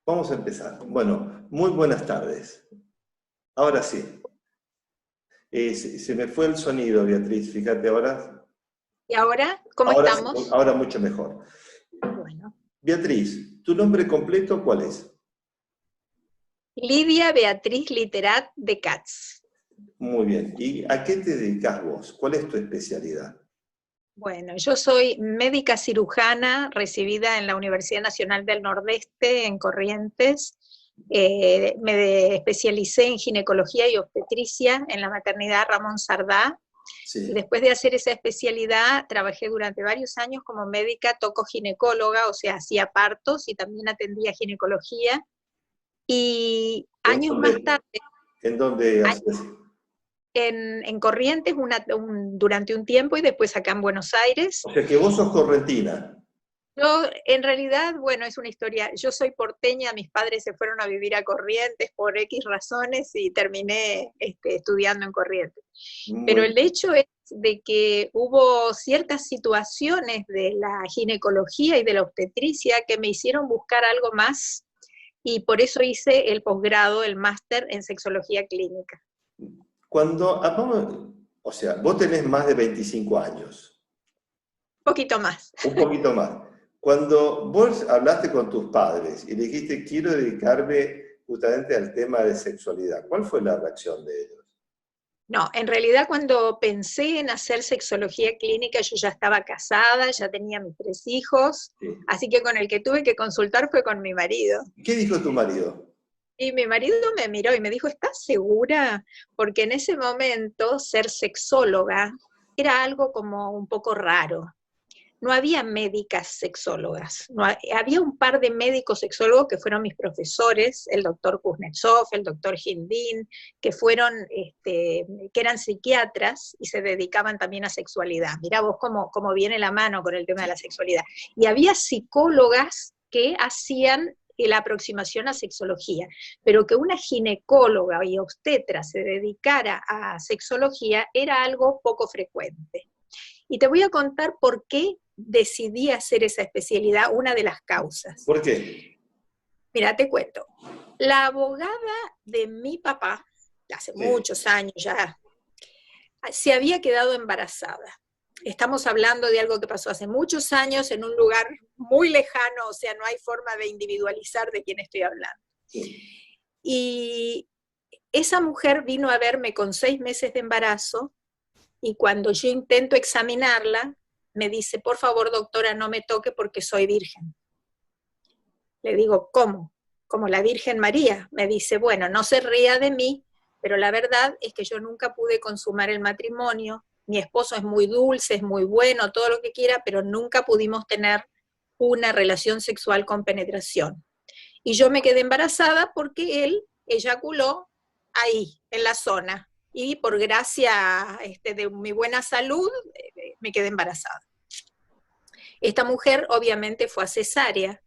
Vamos a empezar. Bueno, muy buenas tardes. Ahora sí. Se me fue el sonido, Beatriz, fíjate ahora. ¿Y ahora? ¿Cómo Ahora, estamos? ahora mucho mejor. Bueno. Beatriz, ¿tu nombre completo cuál es? Lidia Beatriz Literat de Katz. Muy bien. ¿Y a qué te dedicas vos? ¿Cuál es tu especialidad? Bueno, yo soy médica cirujana recibida en la Universidad Nacional del Nordeste, en Corrientes. Me especialicé en ginecología y obstetricia en la maternidad Ramón Sardá. Sí. Y después de hacer esa especialidad, trabajé durante varios años como médica tocoginecóloga, o sea, hacía partos y también atendía ginecología. Y años más tarde, ¿En dónde haces? en Corrientes durante un tiempo y después acá en Buenos Aires. O sea que vos sos correntina. Yo, en realidad, bueno, es una historia, yo soy porteña, mis padres se fueron a vivir a Corrientes por X razones y terminé estudiando en Corrientes. Pero el hecho es de que hubo ciertas situaciones de la ginecología y de la obstetricia que me hicieron buscar algo más y por eso hice el posgrado, el máster en sexología clínica. O sea, vos tenés más de 25 años. Un poquito más. Un poquito más. Cuando vos hablaste con tus padres y le dijiste, quiero dedicarme justamente al tema de sexualidad, ¿cuál fue la reacción de ellos? No, en realidad cuando pensé en hacer sexología clínica, yo ya estaba casada, ya tenía mis 3 hijos, sí. Así que con el que tuve que consultar fue con mi marido. ¿Qué dijo tu marido? Y mi marido me miró y me dijo, ¿estás segura? Porque en ese momento ser sexóloga era algo como un poco raro. No había médicas sexólogas, había un par de médicos sexólogos que fueron mis profesores, el doctor Kuznetsov, el doctor Hindin, que eran psiquiatras y se dedicaban también a sexualidad. Mirá vos cómo viene la mano con el tema de la sexualidad. Y había psicólogas que hacían la aproximación a sexología, pero que una ginecóloga y obstetra se dedicara a sexología era algo poco frecuente. Y te voy a contar por qué decidí hacer esa especialidad, una de las causas. ¿Por qué? Mira, te cuento. La abogada de mi papá, hace muchos años ya, se había quedado embarazada. Estamos hablando de algo que pasó hace muchos años en un lugar muy lejano, o sea, no hay forma de individualizar de quién estoy hablando. Sí. Y esa mujer vino a verme con 6 meses de embarazo, y cuando yo intento examinarla, me dice, por favor, doctora, no me toque porque soy virgen. Le digo, ¿cómo? Como la Virgen María. Me dice, bueno, no se ría de mí, pero la verdad es que yo nunca pude consumar el matrimonio. Mi esposo es muy dulce, es muy bueno, todo lo que quiera, pero nunca pudimos tener una relación sexual con penetración. Y yo me quedé embarazada porque él eyaculó ahí, en la zona. Y por gracia de mi buena salud, me quedé embarazada. Esta mujer obviamente fue a cesárea,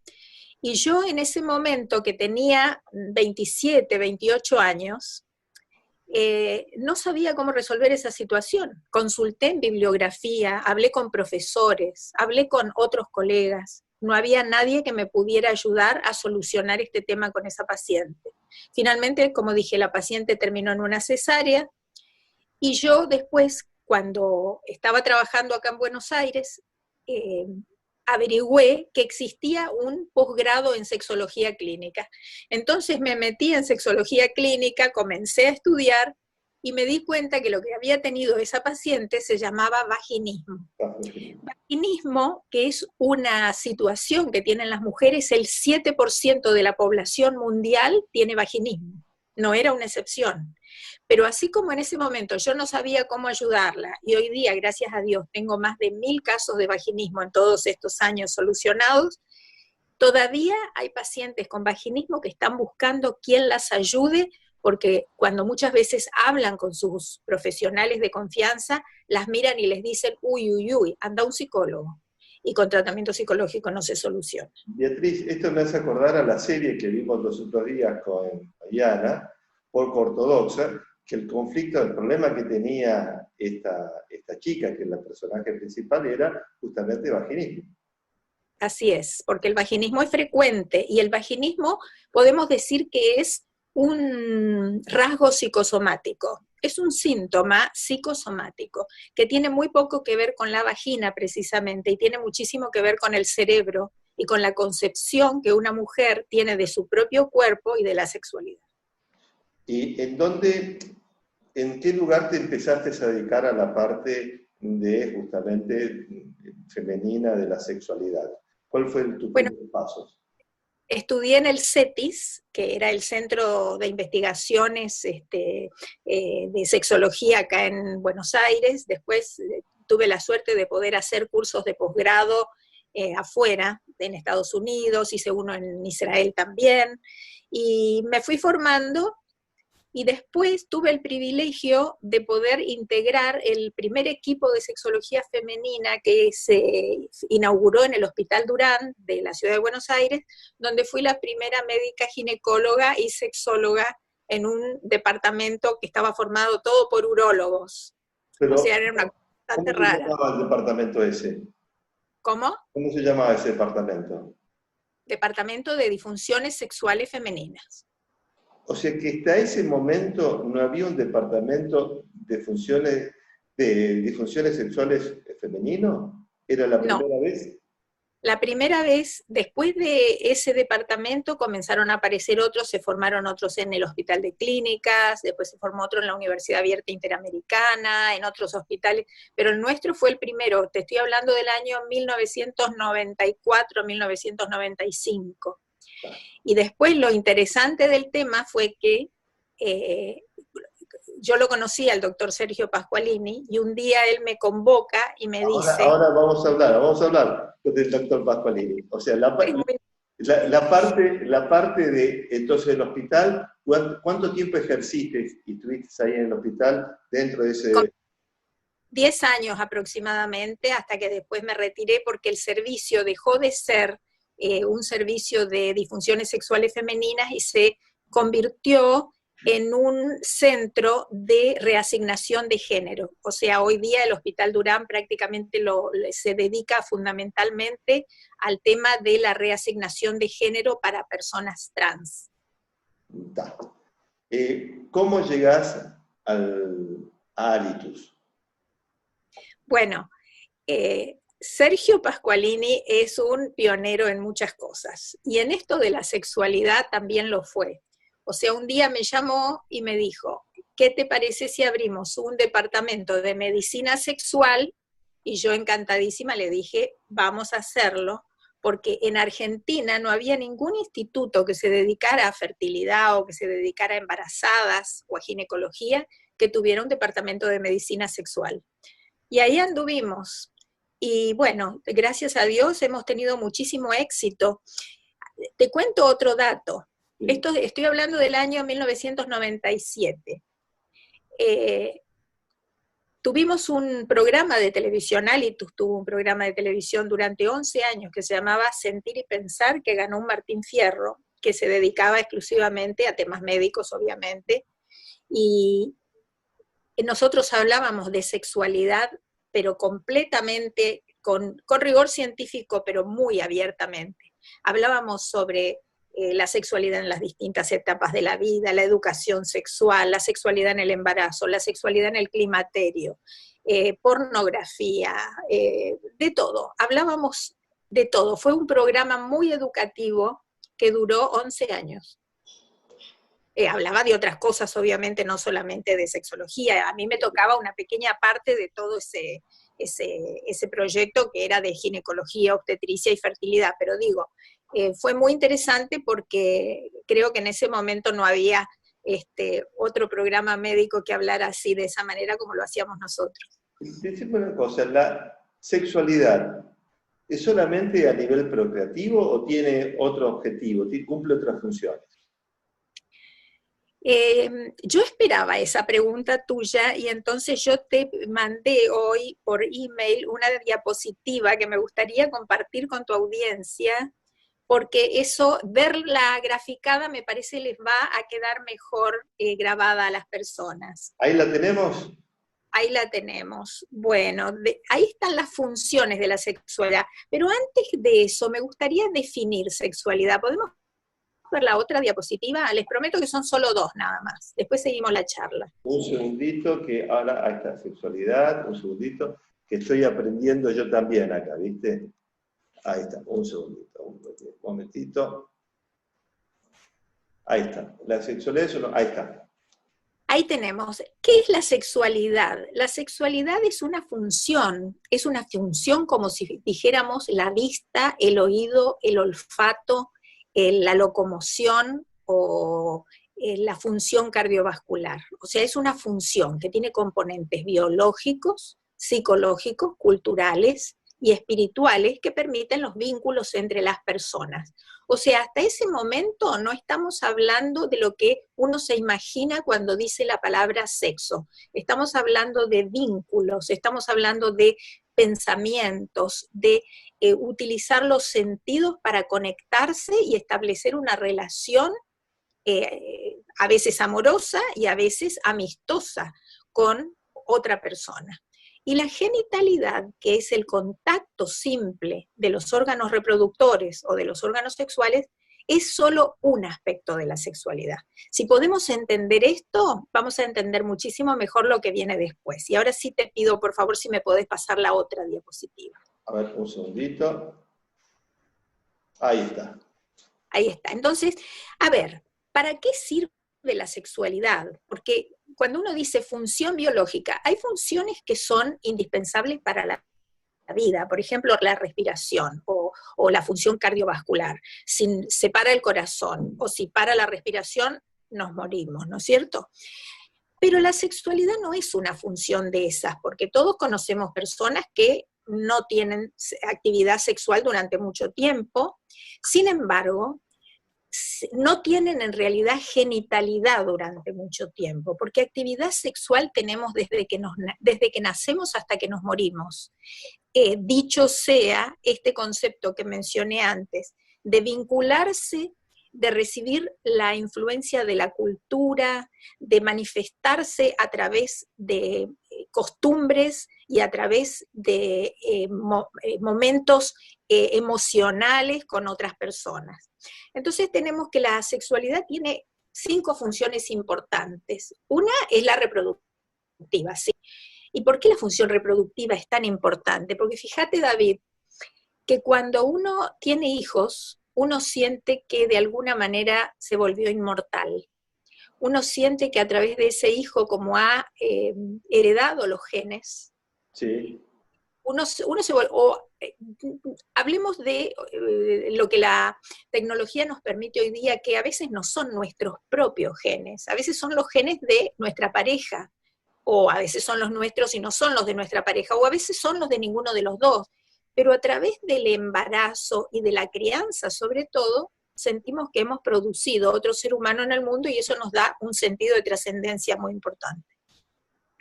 y yo en ese momento que tenía 27, 28 años, no sabía cómo resolver esa situación. Consulté en bibliografía, hablé con profesores, hablé con otros colegas, no había nadie que me pudiera ayudar a solucionar este tema con esa paciente. Finalmente, como dije, la paciente terminó en una cesárea, y yo después, cuando estaba trabajando acá en Buenos Aires, averigüé que existía un posgrado en sexología clínica. Entonces me metí en sexología clínica, comencé a estudiar, y me di cuenta que lo que había tenido esa paciente se llamaba vaginismo. Vaginismo, que es una situación que tienen las mujeres, el 7% de la población mundial tiene vaginismo, no era una excepción. Pero así como en ese momento yo no sabía cómo ayudarla, y hoy día, gracias a Dios, tengo más de 1000 casos de vaginismo en todos estos años solucionados, todavía hay pacientes con vaginismo que están buscando quién las ayude, porque cuando muchas veces hablan con sus profesionales de confianza, las miran y les dicen, uy, anda un psicólogo. Y con tratamiento psicológico no se soluciona. Beatriz, esto me hace acordar a la serie que vimos los otros días con Diana, Poco Ortodoxa, que el problema que tenía esta chica, que es la personaje principal, era justamente vaginismo. así es, porque el vaginismo es frecuente y el vaginismo podemos decir que es un rasgo psicosomático, es un síntoma psicosomático que tiene muy poco que ver con la vagina precisamente y tiene muchísimo que ver con el cerebro y con la concepción que una mujer tiene de su propio cuerpo y de la sexualidad. ¿Y en qué lugar te empezaste a dedicar a la parte de justamente femenina de la sexualidad? ¿Cuál fue tus primeros pasos? Estudié en el CETIS, que era el Centro de Investigaciones de Sexología acá en Buenos Aires. Después tuve la suerte de poder hacer cursos de posgrado afuera, en Estados Unidos, hice uno en Israel también, y me fui formando. Y después tuve el privilegio de poder integrar el primer equipo de sexología femenina que se inauguró en el Hospital Durán de la Ciudad de Buenos Aires, donde fui la primera médica ginecóloga y sexóloga en un departamento que estaba formado todo por urólogos. Pero, o sea, era una cosa bastante ¿cómo se rara. llamaba el departamento ese? ¿Cómo? ¿Cómo se llamaba ese departamento? Departamento de Disfunciones Sexuales Femeninas. O sea que hasta ese momento no había un departamento de disfunciones sexuales femenino. ¿Era la No. primera vez? La primera vez, después de ese departamento, comenzaron a aparecer otros, se formaron otros en el Hospital de Clínicas, después se formó otro en la Universidad Abierta Interamericana, en otros hospitales, pero el nuestro fue el primero, te estoy hablando del año 1994-1995. Y después lo interesante del tema fue que yo lo conocí al doctor Sergio Pasqualini, y un día él me convoca y me dice... Ahora vamos a hablar del doctor Pasqualini. O sea, la parte de entonces del hospital, ¿cuánto tiempo ejerciste y estuviste ahí en el hospital dentro de ese...? 10 años aproximadamente, hasta que después me retiré porque el servicio dejó de ser un servicio de disfunciones sexuales femeninas y se convirtió en un centro de reasignación de género. O sea, hoy día el Hospital Durán prácticamente se dedica fundamentalmente al tema de la reasignación de género para personas trans. ¿Cómo llegás a Alitus? Bueno, Sergio Pasqualini es un pionero en muchas cosas, y en esto de la sexualidad también lo fue. O sea, un día me llamó y me dijo, ¿qué te parece si abrimos un departamento de medicina sexual? Y yo encantadísima le dije, vamos a hacerlo, porque en Argentina no había ningún instituto que se dedicara a fertilidad o que se dedicara a embarazadas o a ginecología que tuviera un departamento de medicina sexual. Y ahí anduvimos. Y bueno, gracias a Dios hemos tenido muchísimo éxito. Te cuento otro dato. Estoy hablando del año 1997. Tuvimos un programa de televisión, Alitus tuvo un programa de televisión durante 11 años que se llamaba Sentir y Pensar, que ganó un Martín Fierro, que se dedicaba exclusivamente a temas médicos, obviamente. Y nosotros hablábamos de sexualidad, pero completamente, con rigor científico, pero muy abiertamente. Hablábamos sobre la sexualidad en las distintas etapas de la vida, la educación sexual, la sexualidad en el embarazo, la sexualidad en el climaterio, pornografía, de todo. Hablábamos de todo. Fue un programa muy educativo que duró 11 años. Hablaba de otras cosas, obviamente, no solamente de sexología. A mí me tocaba una pequeña parte de todo ese proyecto que era de ginecología, obstetricia y fertilidad, pero digo, fue muy interesante porque creo que en ese momento no había otro programa médico que hablara así, de esa manera como lo hacíamos nosotros. Decime una cosa, ¿la sexualidad es solamente a nivel procreativo o tiene otro objetivo, cumple otras funciones? Yo esperaba esa pregunta tuya y entonces yo te mandé hoy por email una diapositiva que me gustaría compartir con tu audiencia, porque eso, verla graficada, me parece les va a quedar mejor grabada a las personas. ¿Ahí la tenemos? ahí la tenemos. Bueno, ahí están las funciones de la sexualidad. Pero antes de eso, me gustaría definir sexualidad. ¿Podemos ver la otra diapositiva? Les prometo que son solo 2 nada más. Después seguimos la charla. Un segundito, que ahora, ahí está, sexualidad, un segundito, que estoy aprendiendo yo también acá, ¿viste? Ahí está, un segundito, un momentito. Ahí está, la sexualidad, ahí está. Ahí tenemos, ¿qué es la sexualidad? La sexualidad es una función como si dijéramos la vista, el oído, el olfato, la locomoción o la función cardiovascular. O sea, es una función que tiene componentes biológicos, psicológicos, culturales y espirituales que permiten los vínculos entre las personas. O sea, hasta ese momento no estamos hablando de lo que uno se imagina cuando dice la palabra sexo. Estamos hablando de vínculos, estamos hablando de pensamientos, de utilizar los sentidos para conectarse y establecer una relación a veces amorosa y a veces amistosa con otra persona. Y la genitalidad, que es el contacto simple de los órganos reproductores o de los órganos sexuales, es solo un aspecto de la sexualidad. Si podemos entender esto, vamos a entender muchísimo mejor lo que viene después. Y ahora sí te pido, por favor, si me podés pasar la otra diapositiva. A ver, un segundito. Ahí está. Ahí está. Entonces, a ver, ¿para qué sirve la sexualidad? Porque cuando uno dice función biológica, hay funciones que son indispensables para la vida, por ejemplo, la respiración o la función cardiovascular. Si se para el corazón o si para la respiración, nos morimos, ¿no es cierto? Pero la sexualidad no es una función de esas, porque todos conocemos personas que no tienen actividad sexual durante mucho tiempo, sin embargo, no tienen en realidad genitalidad durante mucho tiempo, porque actividad sexual tenemos desde que nacemos hasta que nos morimos. Dicho sea este concepto que mencioné antes, de vincularse, de recibir la influencia de la cultura, de manifestarse a través de costumbres y a través de momentos emocionales con otras personas. Entonces tenemos que la sexualidad tiene 5 funciones importantes. Una es la reproductiva, ¿sí? ¿Y por qué la función reproductiva es tan importante? Porque fíjate, David, que cuando uno tiene hijos, uno siente que de alguna manera se volvió inmortal. Uno siente que a través de ese hijo, como ha heredado los genes, sí. uno se vuelve, hablemos de lo que la tecnología nos permite hoy día, que a veces no son nuestros propios genes, a veces son los genes de nuestra pareja, o a veces son los nuestros y no son los de nuestra pareja, o a veces son los de ninguno de los dos, pero a través del embarazo y de la crianza sobre todo, sentimos que hemos producido otro ser humano en el mundo y eso nos da un sentido de trascendencia muy importante.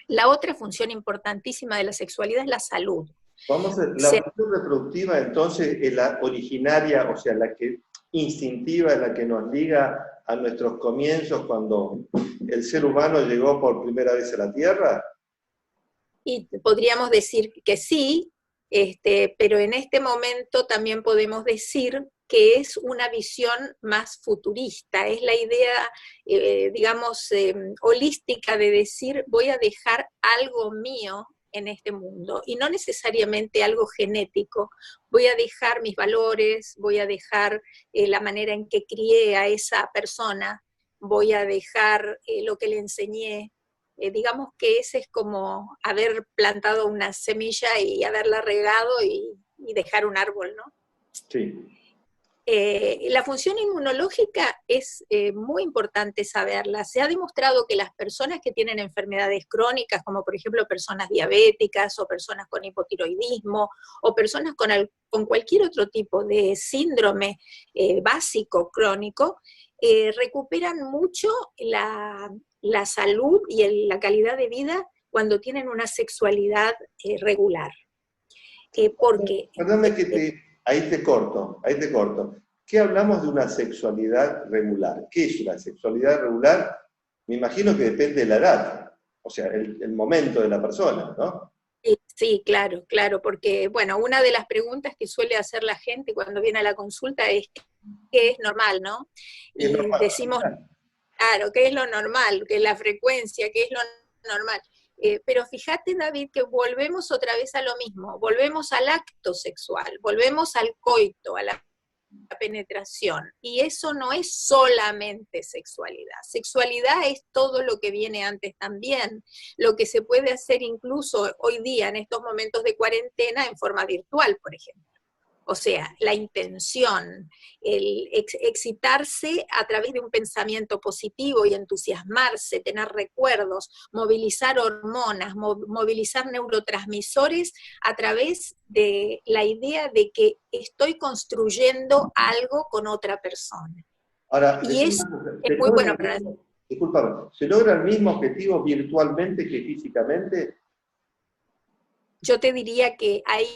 La otra función importantísima de la sexualidad es la salud. Vamos a ver, la función reproductiva entonces es la originaria, o sea, la que instintiva, la que nos liga a nuestros comienzos cuando el ser humano llegó por primera vez a la Tierra. Y podríamos decir que sí, pero en este momento también podemos decir que es una visión más futurista, es la idea, digamos, holística de decir voy a dejar algo mío en este mundo, y no necesariamente algo genético. Voy a dejar mis valores, voy a dejar la manera en que crié a esa persona, voy a dejar lo que le enseñé. Digamos que ese es como haber plantado una semilla y haberla regado y dejar un árbol, ¿no? Sí. La función inmunológica es muy importante saberla. Se ha demostrado que las personas que tienen enfermedades crónicas, como por ejemplo personas diabéticas o personas con hipotiroidismo o personas con cualquier otro tipo de síndrome básico crónico, recuperan mucho la salud y la calidad de vida cuando tienen una sexualidad regular. Porque... Perdóname que ahí te corto. ¿Qué hablamos de una sexualidad regular? ¿Qué es una sexualidad regular? Me imagino que depende de la edad. o sea, el momento de la persona, ¿no? Sí, sí, claro, claro, porque, bueno, una de las preguntas que suele hacer la gente cuando viene a la consulta es qué es normal, ¿no? Es Y normal. decimos, claro, ¿qué es lo normal? ¿Qué es la frecuencia? ¿Qué es lo normal? Pero fíjate, David, que volvemos otra vez a lo mismo, volvemos al acto sexual, volvemos al coito, a la penetración. Y eso no es solamente sexualidad. Sexualidad es todo lo que viene antes también, lo que se puede hacer incluso hoy día en estos momentos de cuarentena en forma virtual, por ejemplo. O sea, la intención, el excitarse a través de un pensamiento positivo y entusiasmarse, tener recuerdos, movilizar hormonas, movilizar neurotransmisores a través de la idea de que estoy construyendo algo con otra persona. Ahora, Y eso es ¿se muy logra bueno para nosotros. discúlpame, ¿se logra el mismo objetivo virtualmente que físicamente? Yo te diría que hay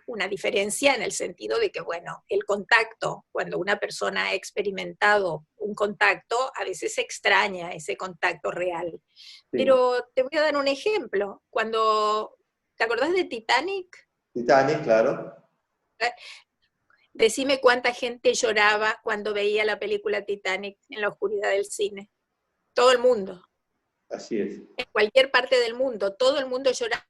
una diferencia en el sentido de que, bueno, el contacto, cuando una persona ha experimentado un contacto, a veces se extraña ese contacto real. Sí. Pero te voy a dar un ejemplo. ¿Te acordás de Titanic? Titanic, claro. Decime cuánta gente lloraba cuando veía la película Titanic en la oscuridad del cine. Todo el mundo, Así es. en cualquier parte del mundo, todo el mundo lloraba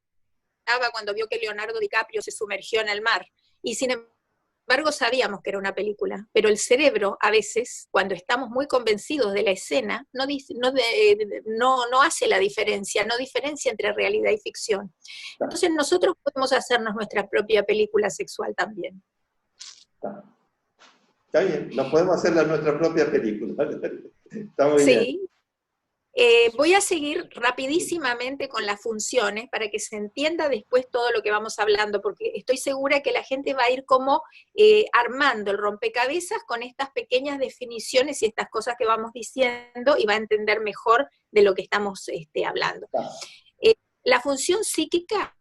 cuando vio que Leonardo DiCaprio se sumergió en el mar. Y sin embargo sabíamos que era una película, pero el cerebro a veces, cuando estamos muy convencidos de la escena, no hace la diferencia, no diferencia entre realidad y ficción. Entonces nosotros podemos hacernos nuestra propia película sexual también. Está bien, nos podemos hacer nuestra propia película. Está muy bien. Sí. Voy a seguir rapidísimamente con las funciones para que se entienda después todo lo que vamos hablando, porque estoy segura que la gente va a ir como armando el rompecabezas con estas pequeñas definiciones y estas cosas que vamos diciendo y va a entender mejor de lo que estamos hablando. La función psíquica,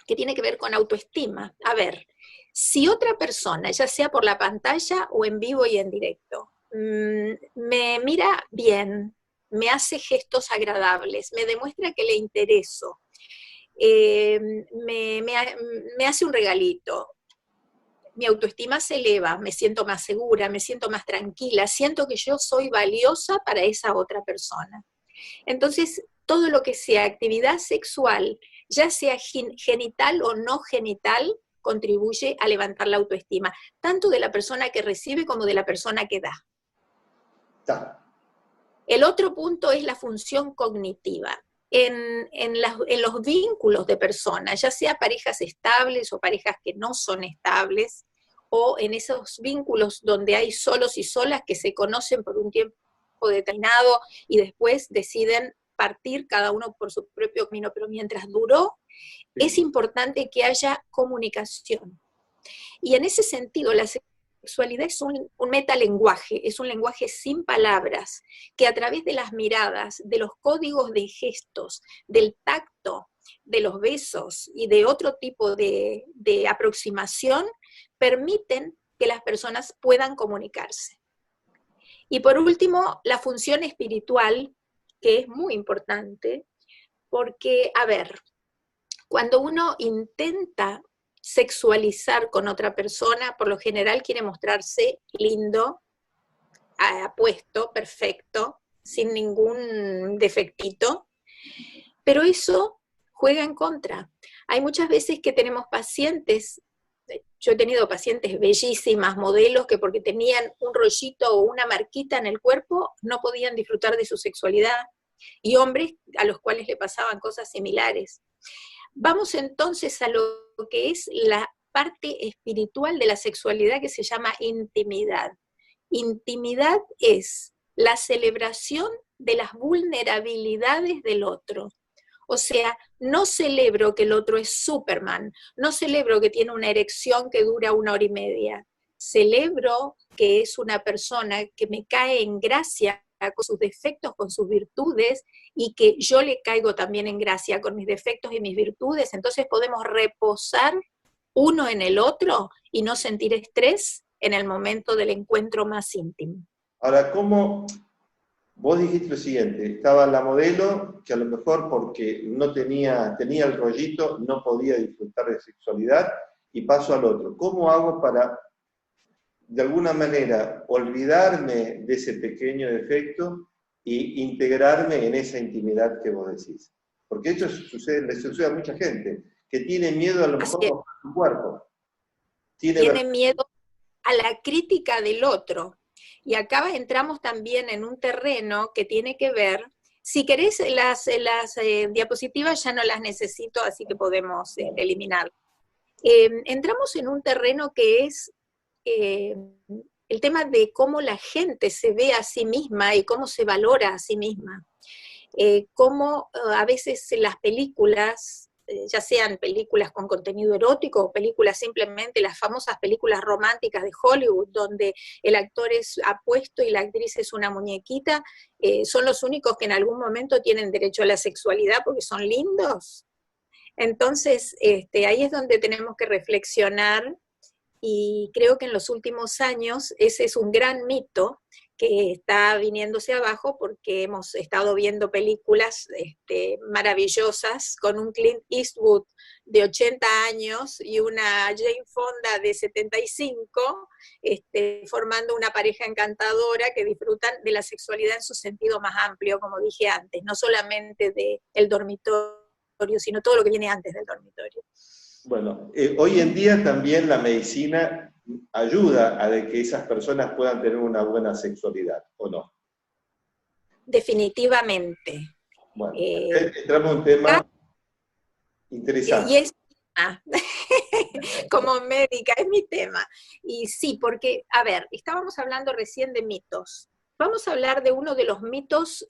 que tiene que ver con autoestima. A ver, si otra persona, ya sea por la pantalla o en vivo y en directo, me mira bien, me hace gestos agradables, me demuestra que le intereso, me hace un regalito, mi autoestima se eleva, me siento más segura, me siento más tranquila, siento que yo soy valiosa para esa otra persona. Entonces, todo lo que sea actividad sexual, ya sea genital o no genital, contribuye a levantar la autoestima, tanto de la persona que recibe como de la persona que da. Está. El otro punto es la función cognitiva. En los vínculos de personas, ya sea parejas estables o parejas que no son estables, o en esos vínculos donde hay solos y solas que se conocen por un tiempo determinado y después deciden partir cada uno por su propio camino, pero mientras duró, es importante que haya comunicación. Y en ese sentido, la sexualidad es un metalenguaje, es un lenguaje sin palabras, que a través de las miradas, de los códigos de gestos, del tacto, de los besos y de otro tipo de aproximación, permiten que las personas puedan comunicarse. Y por último, la función espiritual, que es muy importante, porque, a ver, cuando uno intenta sexualizar con otra persona, por lo general quiere mostrarse lindo, apuesto, perfecto, sin ningún defectito, pero eso juega en contra. Hay muchas veces que tenemos pacientes, yo he tenido pacientes bellísimas, modelos, que porque tenían un rollito o una marquita en el cuerpo no podían disfrutar de su sexualidad, y hombres a los cuales le pasaban cosas similares. Vamos entonces a lo que es la parte espiritual de la sexualidad, que se llama intimidad. Intimidad es la celebración de las vulnerabilidades del otro. O sea, no celebro que el otro es Superman, no celebro que tiene una erección que dura 1 hora y media. Celebro que es una persona que me cae en gracia con sus defectos, con sus virtudes, y que yo le caigo también en gracia con mis defectos y mis virtudes. Entonces podemos reposar uno en el otro y no sentir estrés en el momento del encuentro más íntimo. Ahora, ¿cómo vos dijiste lo siguiente, estaba la modelo que a lo mejor porque no tenía el rollito, no podía disfrutar de sexualidad, y paso al otro. ¿Cómo hago para, de alguna manera, olvidarme de ese pequeño defecto e integrarme en esa intimidad que vos decís? Porque esto le sucede a mucha gente, que tiene miedo a lo mejor a su cuerpo. Tiene miedo a la crítica del otro. Y acá entramos también en un terreno que tiene que ver, si querés las diapositivas ya no las necesito, así que podemos eliminar. Entramos en un terreno que es el tema de cómo la gente se ve a sí misma y cómo se valora a sí misma. Cómo a veces las películas, ya sean películas con contenido erótico o películas simplemente, las famosas películas románticas de Hollywood, donde el actor es apuesto y la actriz es una muñequita, son los únicos que en algún momento tienen derecho a la sexualidad porque son lindos. Entonces, ahí es donde tenemos que reflexionar, y creo que en los últimos años ese es un gran mito que está viniéndose abajo porque hemos estado viendo películas maravillosas con un Clint Eastwood de 80 años y una Jane Fonda de 75, formando una pareja encantadora que disfrutan de la sexualidad en su sentido más amplio, como dije antes, no solamente del dormitorio, sino todo lo que viene antes del dormitorio. Bueno, hoy en día también la medicina ayuda a de que esas personas puedan tener una buena sexualidad, ¿o no? Definitivamente. Bueno, entramos en un tema interesante. Y es como médica, es mi tema. Y sí, porque, a ver, estábamos hablando recién de mitos. Vamos a hablar de uno de los mitos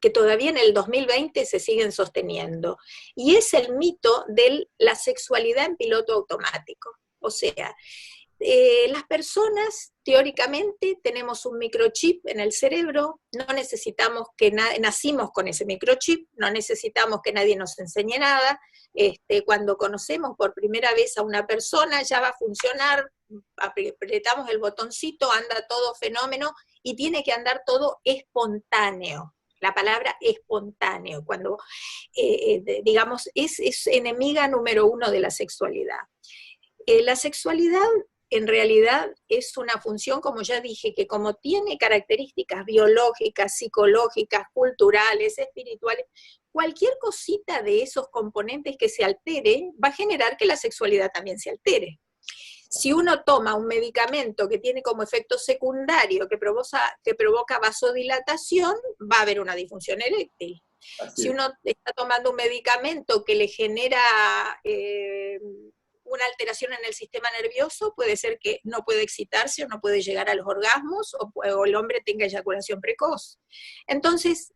que todavía en el 2020 se siguen sosteniendo, y es el mito de la sexualidad en piloto automático. O sea, las personas teóricamente tenemos un microchip en el cerebro, no necesitamos nacimos con ese microchip, no necesitamos que nadie nos enseñe nada. Cuando conocemos por primera vez a una persona ya va a funcionar, apretamos el botoncito, anda todo fenómeno, y tiene que andar todo espontáneo. La palabra espontáneo, cuando, digamos, es enemiga número uno de la sexualidad. La sexualidad en realidad es una función, como ya dije, que como tiene características biológicas, psicológicas, culturales, espirituales, cualquier cosita de esos componentes que se altere va a generar que la sexualidad también se altere. Si uno toma un medicamento que tiene como efecto secundario que provoca vasodilatación, va a haber una disfunción eréctil. Si uno está tomando un medicamento que le genera una alteración en el sistema nervioso, puede ser que no puede excitarse o no puede llegar a los orgasmos, o el hombre tenga eyaculación precoz. Entonces,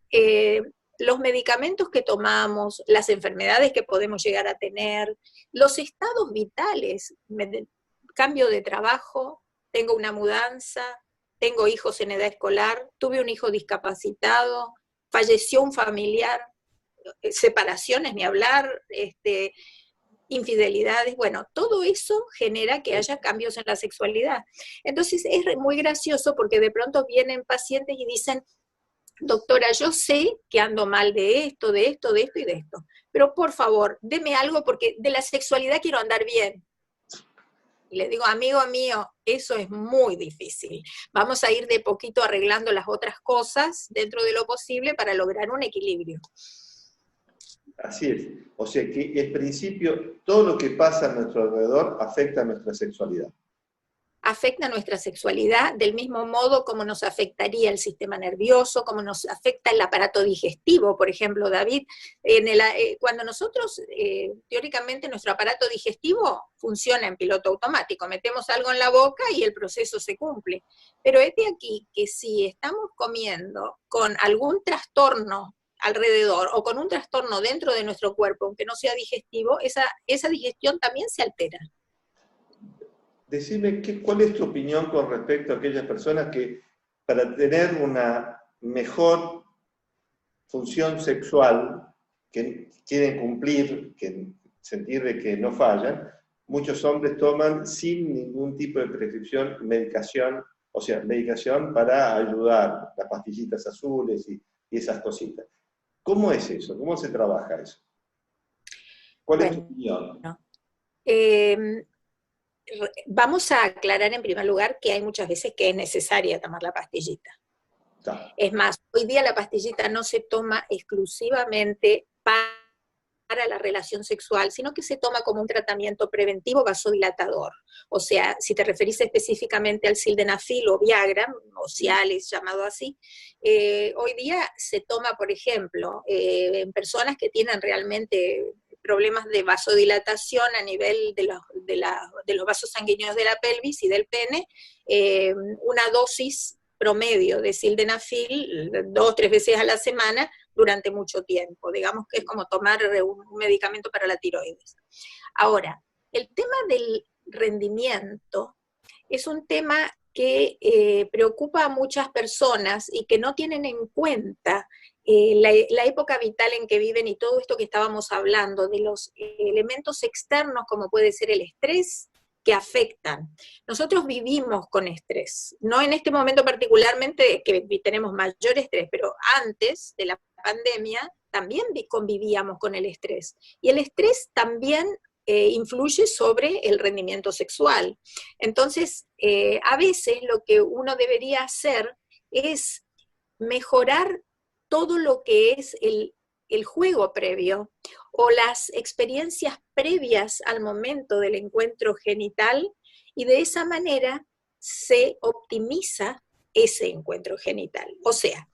los medicamentos que tomamos, las enfermedades que podemos llegar a tener, los estados vitales, cambio de trabajo, tengo una mudanza, tengo hijos en edad escolar, tuve un hijo discapacitado, falleció un familiar, separaciones, ni hablar, infidelidades, bueno, todo eso genera que haya cambios en la sexualidad. Entonces es muy gracioso porque de pronto vienen pacientes y dicen: doctora, yo sé que ando mal de esto y de esto, pero por favor, deme algo porque de la sexualidad quiero andar bien. Y le digo: amigo mío, eso es muy difícil. Vamos a ir de poquito arreglando las otras cosas dentro de lo posible para lograr un equilibrio. Así es. O sea que, en principio, todo lo que pasa a nuestro alrededor afecta a nuestra sexualidad. Afecta a nuestra sexualidad del mismo modo como nos afectaría el sistema nervioso, como nos afecta el aparato digestivo. Por ejemplo, David, cuando nosotros, teóricamente, nuestro aparato digestivo funciona en piloto automático, metemos algo en la boca y el proceso se cumple. Pero es de aquí que si estamos comiendo con algún trastorno alrededor o con un trastorno dentro de nuestro cuerpo, aunque no sea digestivo, esa digestión también se altera. Decime, ¿cuál es tu opinión con respecto a aquellas personas que para tener una mejor función sexual, que quieren cumplir, que sentir de que no fallan, muchos hombres toman sin ningún tipo de prescripción medicación O sea, medicación para ayudar, las pastillitas azules y esas cositas. ¿Cómo es eso? ¿Cómo se trabaja eso? ¿Cuál es tu opinión? Eh, Vamos a aclarar en primer lugar que hay muchas veces que es necesaria tomar la pastillita. Es más, hoy día la pastillita no se toma exclusivamente para la relación sexual, sino que se toma como un tratamiento preventivo vasodilatador. O sea, si te referís específicamente al sildenafil o Viagra, o Cialis llamado así, hoy día se toma, por ejemplo, en personas que tienen realmente problemas de vasodilatación a nivel de los vasos sanguíneos de la pelvis y del pene, una dosis promedio de sildenafil 2 o 3 veces a la semana durante mucho tiempo. Digamos que es como tomar un medicamento para la tiroides. Ahora, el tema del rendimiento es un tema que preocupa a muchas personas y que no tienen en cuenta la época vital en que viven y todo esto que estábamos hablando, de los elementos externos como puede ser el estrés, que afectan. Nosotros vivimos con estrés, no en este momento particularmente que tenemos mayor estrés, pero antes de la pandemia también convivíamos con el estrés. Y el estrés también influye sobre el rendimiento sexual. Entonces, a veces lo que uno debería hacer es mejorar todo lo que es el juego previo o las experiencias previas al momento del encuentro genital, y de esa manera se optimiza ese encuentro genital. O sea,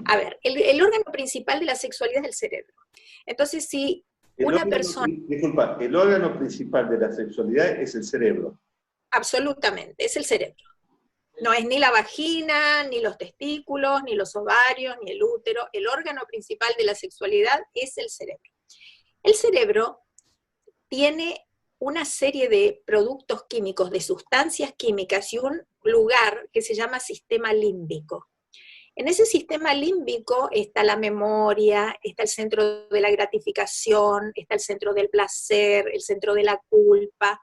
a ver, el órgano principal de la sexualidad es el cerebro. Entonces, si una persona... Disculpa, el órgano principal de la sexualidad es el cerebro. Absolutamente, es el cerebro. No es ni la vagina, ni los testículos, ni los ovarios, ni el útero. El órgano principal de la sexualidad es el cerebro. El cerebro tiene una serie de productos químicos, de sustancias químicas y un lugar que se llama sistema límbico. En ese sistema límbico está la memoria, está el centro de la gratificación, está el centro del placer, el centro de la culpa.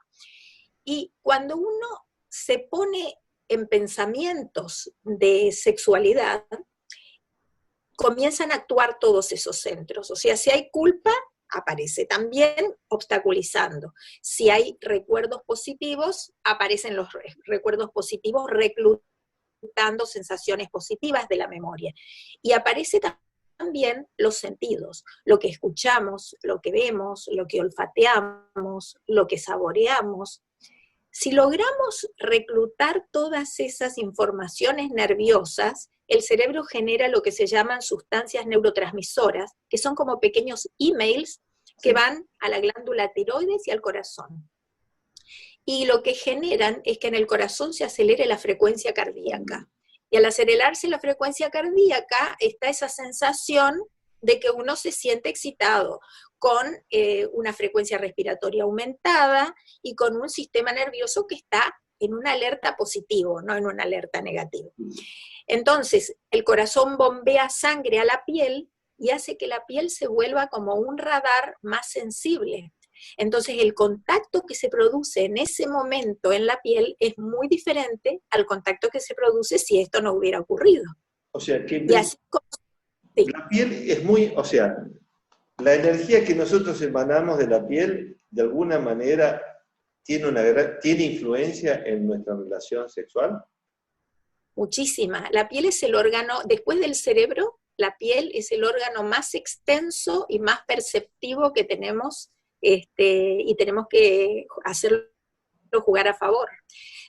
Y cuando uno se pone en pensamientos de sexualidad, comienzan a actuar todos esos centros. O sea, si hay culpa, aparece también obstaculizando. Si hay recuerdos positivos, aparecen los recuerdos positivos reclutando sensaciones positivas de la memoria. Y aparece también los sentidos, lo que escuchamos, lo que vemos, lo que olfateamos, lo que saboreamos. Si logramos reclutar todas esas informaciones nerviosas, el cerebro genera lo que se llaman sustancias neurotransmisoras, que son como pequeños emails que van a la glándula tiroides y al corazón. Y lo que generan es que en el corazón se acelere la frecuencia cardíaca. Y al acelerarse la frecuencia cardíaca está esa sensación de que uno se siente excitado, con una frecuencia respiratoria aumentada y con un sistema nervioso que está en una alerta positivo, no en una alerta negativa. Entonces, el corazón bombea sangre a la piel y hace que la piel se vuelva como un radar más sensible. Entonces, el contacto que se produce en ese momento en la piel es muy diferente al contacto que se produce si esto no hubiera ocurrido. O sea, que y así como, sí. La piel es muy, o sea, la energía que nosotros emanamos de la piel, de alguna manera, ¿tiene influencia en nuestra relación sexual? Muchísima. La piel es el órgano, después del cerebro, la piel es el órgano más extenso y más perceptivo que tenemos, y tenemos que hacerlo jugar a favor.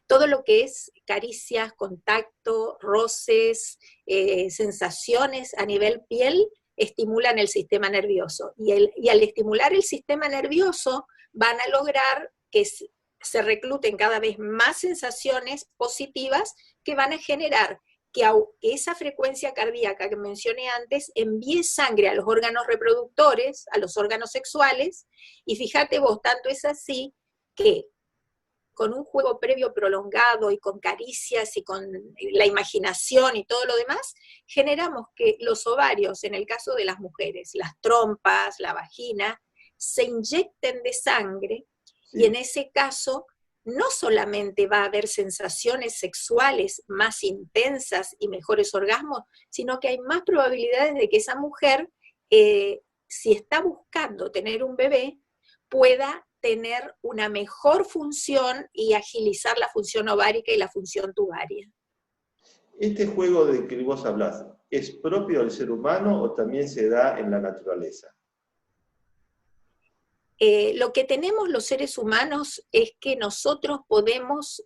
Todo lo que es caricias, contacto, roces, sensaciones a nivel piel, estimulan el sistema nervioso. Y al estimular el sistema nervioso, van a lograr que se recluten cada vez más sensaciones positivas que van a generar que esa frecuencia cardíaca que mencioné antes envíe sangre a los órganos reproductores, a los órganos sexuales, y fíjate vos, tanto es así que con un juego previo prolongado y con caricias y con la imaginación y todo lo demás, generamos que los ovarios, en el caso de las mujeres, las trompas, la vagina, se inyecten de sangre, sí. Y en ese caso no solamente va a haber sensaciones sexuales más intensas y mejores orgasmos, sino que hay más probabilidades de que esa mujer, si está buscando tener un bebé, pueda tener una mejor función y agilizar la función ovárica y la función tubaria. ¿Este juego del que vos hablás es propio del ser humano o también se da en la naturaleza? Lo que tenemos los seres humanos es que nosotros podemos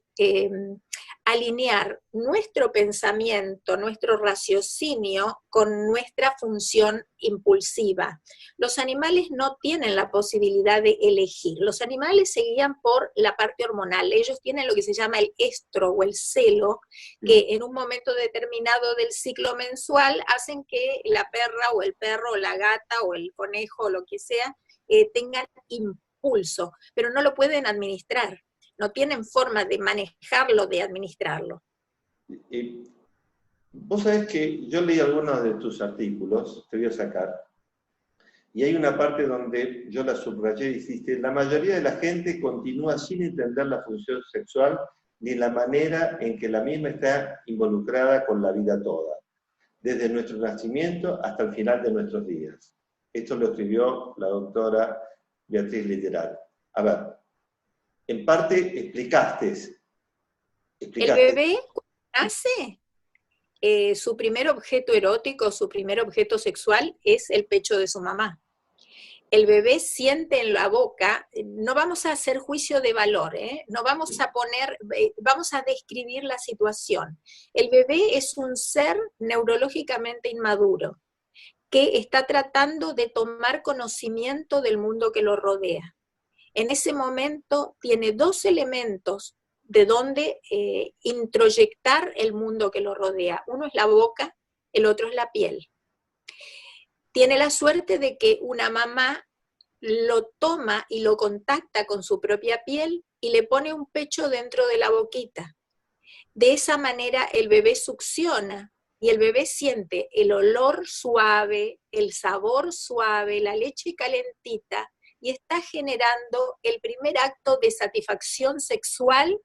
alinear nuestro pensamiento, nuestro raciocinio con nuestra función impulsiva. Los animales no tienen la posibilidad de elegir. Los animales se guían por la parte hormonal. Ellos tienen lo que se llama el estro o el celo, que en un momento determinado del ciclo mensual hacen que la perra o el perro o la gata o el conejo o lo que sea tengan impulso, pero no lo pueden administrar, no tienen forma de manejarlo, de administrarlo. Vos sabés que yo leí algunos de tus artículos, te voy a sacar, y hay una parte donde yo la subrayé y dijiste, la mayoría de la gente continúa sin entender la función sexual ni la manera en que la misma está involucrada con la vida toda, desde nuestro nacimiento hasta el final de nuestros días. Esto lo escribió la doctora Beatriz Literal. A ver, en parte explicaste. El bebé nace, su primer objeto erótico, su primer objeto sexual es el pecho de su mamá. El bebé siente en la boca, no vamos a hacer juicio de valor, no vamos a poner, vamos a describir la situación. El bebé es un ser neurológicamente inmaduro, que está tratando de tomar conocimiento del mundo que lo rodea. En ese momento tiene dos elementos de donde introyectar el mundo que lo rodea. Uno es la boca, el otro es la piel. Tiene la suerte de que una mamá lo toma y lo contacta con su propia piel y le pone un pecho dentro de la boquita. De esa manera el bebé succiona y el bebé siente el olor suave, el sabor suave, la leche calentita, y está generando el primer acto de satisfacción sexual,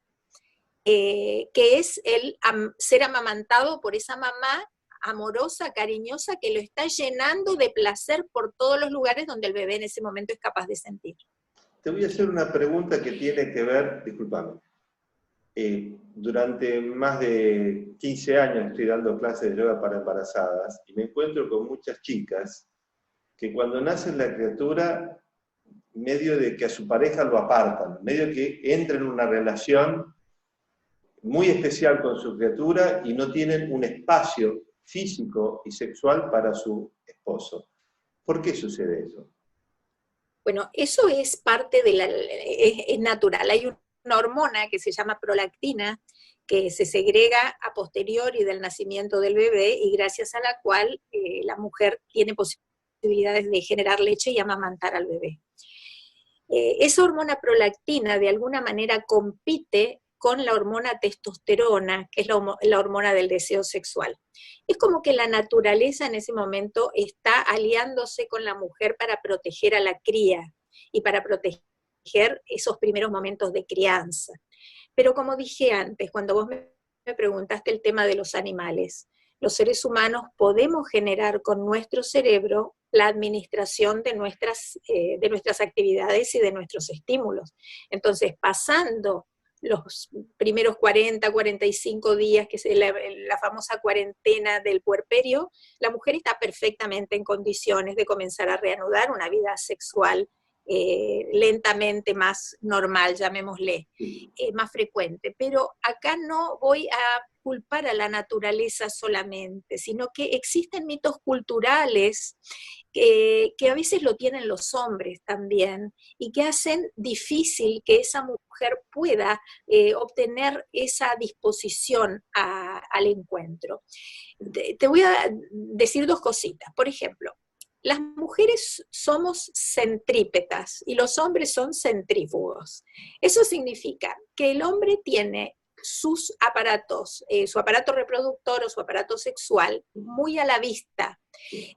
que es el ser amamantado por esa mamá amorosa, cariñosa, que lo está llenando de placer por todos los lugares donde el bebé en ese momento es capaz de sentir. Te voy a hacer una pregunta que tiene que ver, discúlpame, durante más de 15 años estoy dando clases de yoga para embarazadas y me encuentro con muchas chicas que cuando nace la criatura, medio de que a su pareja lo apartan, medio que entran en una relación muy especial con su criatura y no tienen un espacio físico y sexual para su esposo. ¿Por qué sucede eso? Bueno, eso es parte de es natural. Hay una hormona que se llama prolactina, que se segrega a posteriori del nacimiento del bebé y gracias a la cual la mujer tiene posibilidades de generar leche y amamantar al bebé. Esa hormona prolactina de alguna manera compite con la hormona testosterona, que es la hormona del deseo sexual. Es como que la naturaleza en ese momento está aliándose con la mujer para proteger a la cría y para proteger esos primeros momentos de crianza. Pero como dije antes, cuando vos me preguntaste el tema de los animales, los seres humanos podemos generar con nuestro cerebro la administración de nuestras actividades y de nuestros estímulos. Entonces, pasando los primeros 40, 45 días, que es la famosa cuarentena del puerperio, la mujer está perfectamente en condiciones de comenzar a reanudar una vida sexual lentamente más normal, llamémosle, más frecuente. Pero acá no voy a culpar a la naturaleza solamente, sino que existen mitos culturales que a veces lo tienen los hombres también y que hacen difícil que esa mujer pueda obtener esa disposición al encuentro. Te voy a decir dos cositas. Por ejemplo, las mujeres somos centrípetas y los hombres son centrífugos. Eso significa que el hombre tiene sus aparatos, su aparato reproductor o su aparato sexual muy a la vista,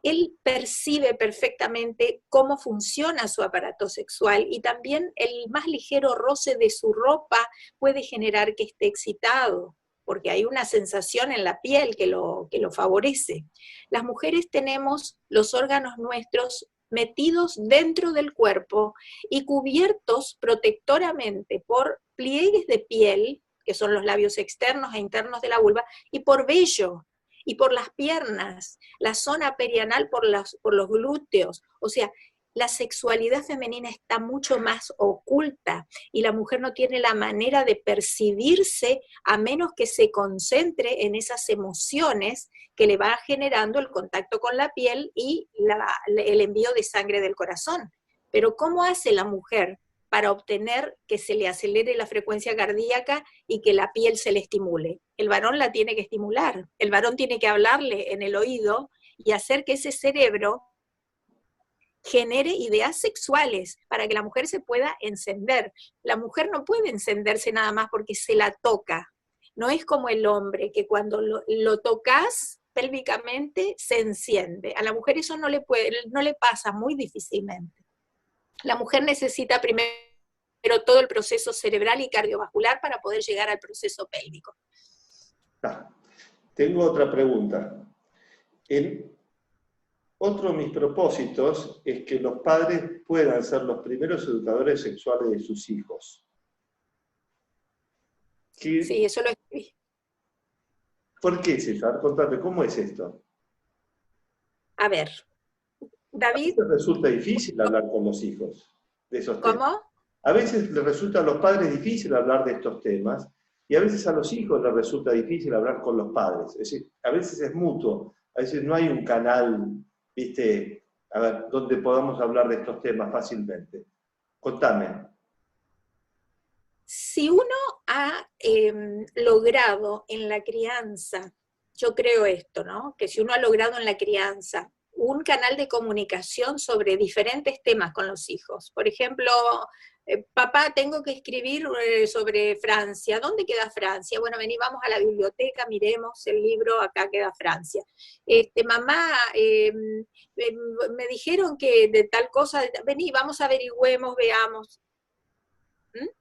Él percibe perfectamente cómo funciona su aparato sexual y también el más ligero roce de su ropa puede generar que esté excitado, porque hay una sensación en la piel que lo favorece. Las mujeres tenemos los órganos nuestros metidos dentro del cuerpo y cubiertos protectoramente por pliegues de piel, que son los labios externos e internos de la vulva, y por vello, y por las piernas, la zona perianal por los glúteos. O sea, la sexualidad femenina está mucho más oculta y la mujer no tiene la manera de percibirse a menos que se concentre en esas emociones que le va generando el contacto con la piel y el envío de sangre del corazón. Pero ¿cómo hace la mujer para obtener que se le acelere la frecuencia cardíaca y que la piel se le estimule? El varón la tiene que estimular, el varón tiene que hablarle en el oído y hacer que ese cerebro genere ideas sexuales para que la mujer se pueda encender. La mujer no puede encenderse nada más porque se la toca. No es como el hombre, que cuando lo tocas pélvicamente se enciende. A la mujer eso no le pasa, muy difícilmente. La mujer necesita primero todo el proceso cerebral y cardiovascular para poder llegar al proceso pélvico. Tengo otra pregunta. Otro de mis propósitos es que los padres puedan ser los primeros educadores sexuales de sus hijos. Sí, eso lo escribí. ¿Por qué, César? Contame, ¿cómo es esto? A ver, David. A veces resulta difícil hablar con los hijos de esos temas. ¿Cómo? A veces les resulta a los padres difícil hablar de estos temas y a veces a los hijos les resulta difícil hablar con los padres. Es decir, a veces es mutuo, a veces no hay un canal, ¿viste? A ver, donde podamos hablar de estos temas fácilmente. Contame. Si uno ha logrado en la crianza, yo creo esto, ¿no? Que si uno ha logrado en la crianza un canal de comunicación sobre diferentes temas con los hijos, por ejemplo, papá, tengo que escribir sobre Francia. ¿Dónde queda Francia? Bueno, vení, vamos a la biblioteca, miremos el libro, acá queda Francia. Mamá, me dijeron que de tal cosa, vení, vamos, averigüemos, veamos.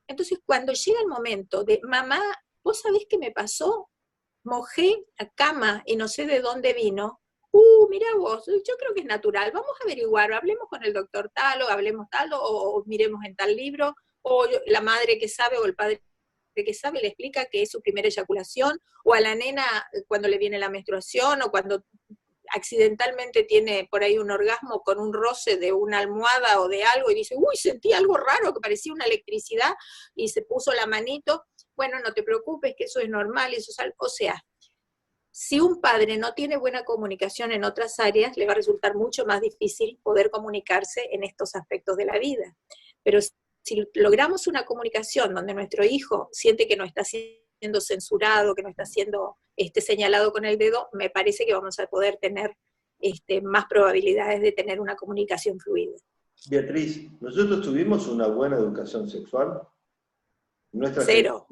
Entonces, cuando llega el momento de, mamá, ¿vos sabés qué me pasó? Mojé la cama y no sé de dónde vino. Mira vos, yo creo que es natural, vamos a averiguar, hablemos con el doctor tal, o hablemos tal, o miremos en tal libro, o la madre que sabe, o el padre que sabe, le explica que es su primera eyaculación, o a la nena cuando le viene la menstruación, o cuando accidentalmente tiene por ahí un orgasmo con un roce de una almohada o de algo, y dice, uy, sentí algo raro, que parecía una electricidad, y se puso la manito. Bueno, no te preocupes, que eso es normal, eso es algo. O sea, si un padre no tiene buena comunicación en otras áreas, le va a resultar mucho más difícil poder comunicarse en estos aspectos de la vida. Pero si logramos una comunicación donde nuestro hijo siente que no está siendo censurado, que no está siendo señalado con el dedo, me parece que vamos a poder tener más probabilidades de tener una comunicación fluida. Beatriz, ¿nosotros tuvimos una buena educación sexual? Cero.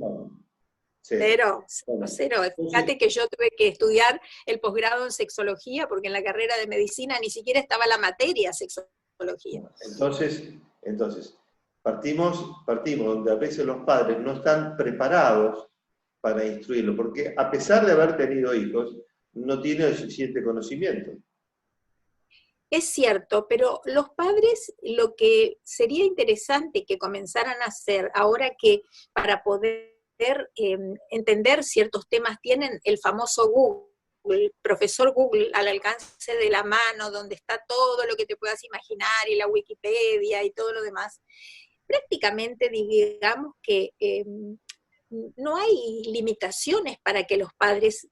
Cero. Bueno, Fíjate que yo tuve que estudiar el posgrado en sexología, porque en la carrera de medicina ni siquiera estaba la materia sexología. Entonces partimos donde a veces los padres no están preparados para instruirlo, porque a pesar de haber tenido hijos, no tiene el suficiente conocimiento. Es cierto, pero los padres, lo que sería interesante que comenzaran a hacer, ahora que para poder entender ciertos temas tienen el famoso Google, el profesor Google al alcance de la mano, donde está todo lo que te puedas imaginar, y la Wikipedia y todo lo demás, prácticamente digamos que no hay limitaciones para que los padres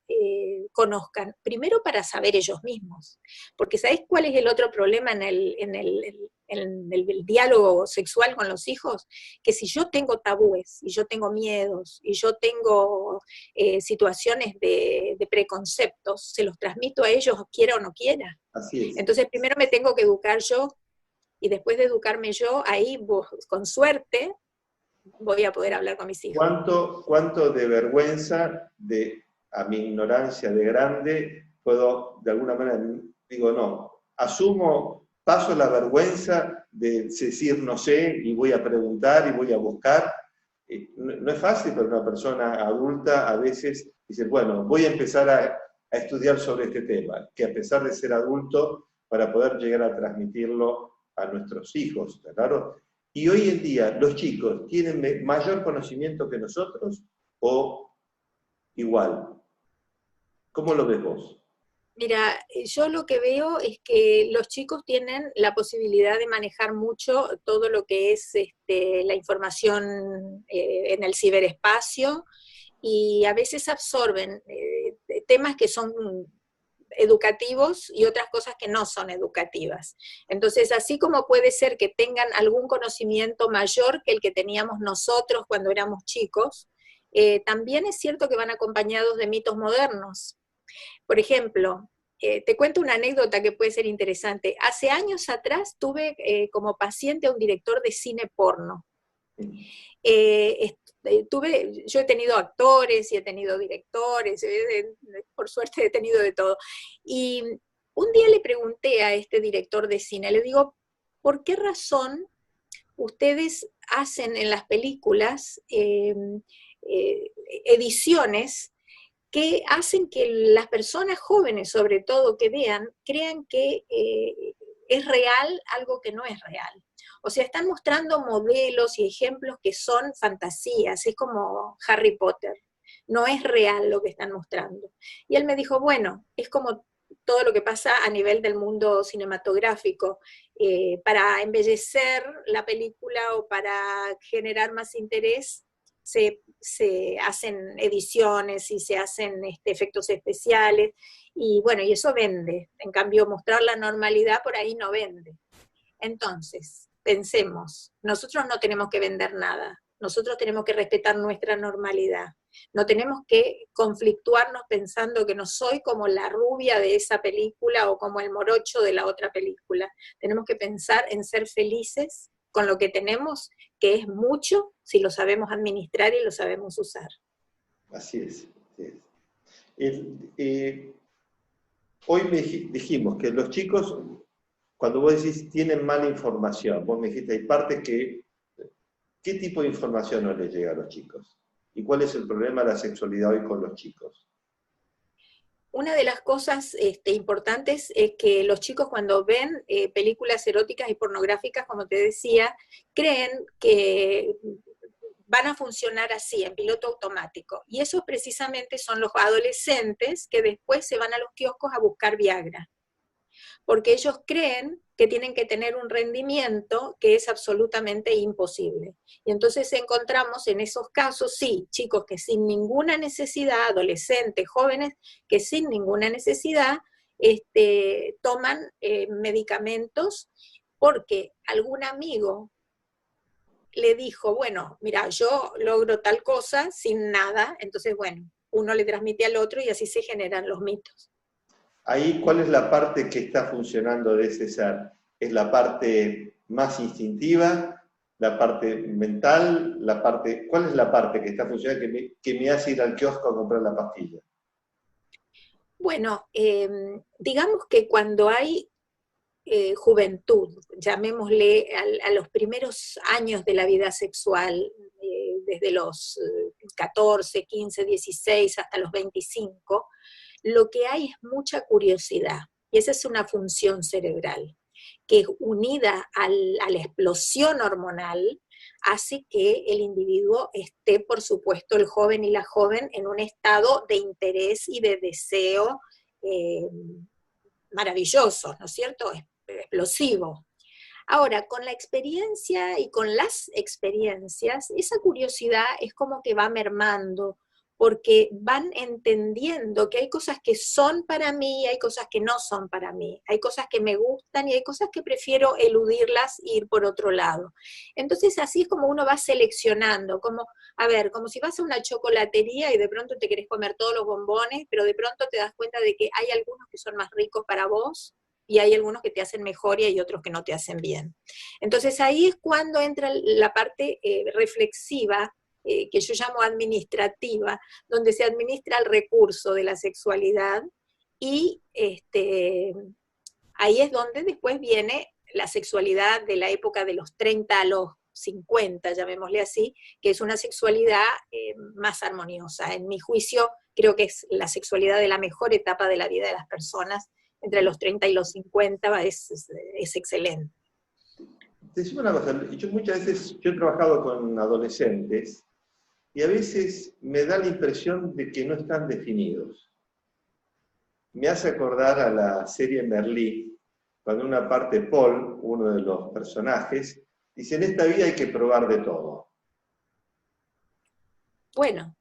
conozcan, primero para saber ellos mismos, porque ¿sabés cuál es el otro problema en el diálogo sexual con los hijos? Que si yo tengo tabúes, y yo tengo miedos, y yo tengo situaciones de preconceptos, se los transmito a ellos, quiera o no quiera. Así es. Entonces primero me tengo que educar yo, y después de educarme yo, ahí con suerte voy a poder hablar con mis hijos. ¿Cuánto de vergüenza, a mi ignorancia de grande, puedo de alguna manera digo, no, asumo, paso la vergüenza de decir no sé y voy a preguntar y voy a buscar. No es fácil para una persona adulta a veces decir, bueno, voy a empezar a estudiar sobre este tema, que a pesar de ser adulto, para poder llegar a transmitirlo a nuestros hijos, ¿claro? Y hoy en día, ¿los chicos tienen mayor conocimiento que nosotros o igual? ¿Cómo lo ves vos? Mira, yo lo que veo es que los chicos tienen la posibilidad de manejar mucho todo lo que es la información en el ciberespacio y a veces absorben temas que son educativos y otras cosas que no son educativas. Entonces, así como puede ser que tengan algún conocimiento mayor que el que teníamos nosotros cuando éramos chicos, también es cierto que van acompañados de mitos modernos. Por ejemplo, te cuento una anécdota que puede ser interesante. Hace años atrás tuve como paciente a un director de cine porno. Yo he tenido actores y he tenido directores, por suerte he tenido de todo. Y un día le pregunté a este director de cine, le digo, ¿por qué razón ustedes hacen en las películas ediciones que hacen que las personas jóvenes, sobre todo, que vean, crean que es real algo que no es real? O sea, están mostrando modelos y ejemplos que son fantasías, es como Harry Potter, no es real lo que están mostrando. Y él me dijo, bueno, es como todo lo que pasa a nivel del mundo cinematográfico, para embellecer la película o para generar más interés, se hacen ediciones y se hacen efectos especiales, y bueno, y eso vende. En cambio, mostrar la normalidad por ahí no vende. Entonces, pensemos, nosotros no tenemos que vender nada, nosotros tenemos que respetar nuestra normalidad. No tenemos que conflictuarnos pensando que no soy como la rubia de esa película o como el morocho de la otra película. Tenemos que pensar en ser felices con lo que tenemos, que es mucho si lo sabemos administrar y lo sabemos usar. Así es. Así es. Hoy dijimos que los chicos, cuando vos decís tienen mala información, vos me dijiste, hay partes que, ¿qué tipo de información no les llega a los chicos? ¿Y cuál es el problema de la sexualidad hoy con los chicos? Una de las cosas importantes es que los chicos cuando ven películas eróticas y pornográficas, como te decía, creen que van a funcionar así, en piloto automático. Y esos precisamente son los adolescentes que después se van a los kioscos a buscar Viagra, porque ellos creen que tienen que tener un rendimiento que es absolutamente imposible. Y entonces encontramos en esos casos, sí, chicos que sin ninguna necesidad, adolescentes, jóvenes, que sin ninguna necesidad toman medicamentos porque algún amigo le dijo, bueno, mira, yo logro tal cosa sin nada, entonces, bueno, uno le transmite al otro y así se generan los mitos. Ahí, ¿cuál es la parte que está funcionando de ese ser? ¿Es la parte más instintiva, la parte mental, cuál es la parte que está funcionando que me hace ir al kiosco a comprar la pastilla? Bueno, digamos que cuando hay juventud, llamémosle a los primeros años de la vida sexual, desde los 14, 15, 16 hasta los 25, lo que hay es mucha curiosidad, y esa es una función cerebral, que unida a la explosión hormonal, hace que el individuo esté, por supuesto, el joven y la joven, en un estado de interés y de deseo maravilloso, ¿no es cierto? Explosivo. Ahora, con la experiencia y con las experiencias, esa curiosidad es como que va mermando, porque van entendiendo que hay cosas que son para mí y hay cosas que no son para mí. Hay cosas que me gustan y hay cosas que prefiero eludirlas e ir por otro lado. Entonces, así es como uno va seleccionando, como, a ver, como si vas a una chocolatería y de pronto te querés comer todos los bombones, pero de pronto te das cuenta de que hay algunos que son más ricos para vos y hay algunos que te hacen mejor y hay otros que no te hacen bien. Entonces ahí es cuando entra la parte reflexiva, que yo llamo administrativa, donde se administra el recurso de la sexualidad y ahí es donde después viene la sexualidad de la época de los 30 a los 50, llamémosle así, que es una sexualidad más armoniosa. En mi juicio, creo que es la sexualidad de la mejor etapa de la vida de las personas, entre los 30 y los 50 es excelente. Te digo una cosa, muchas veces yo he trabajado con adolescentes y a veces me da la impresión de que no están definidos. Me hace acordar a la serie Merlí, cuando en una parte Paul, uno de los personajes, dice, en esta vida hay que probar de todo. Bueno,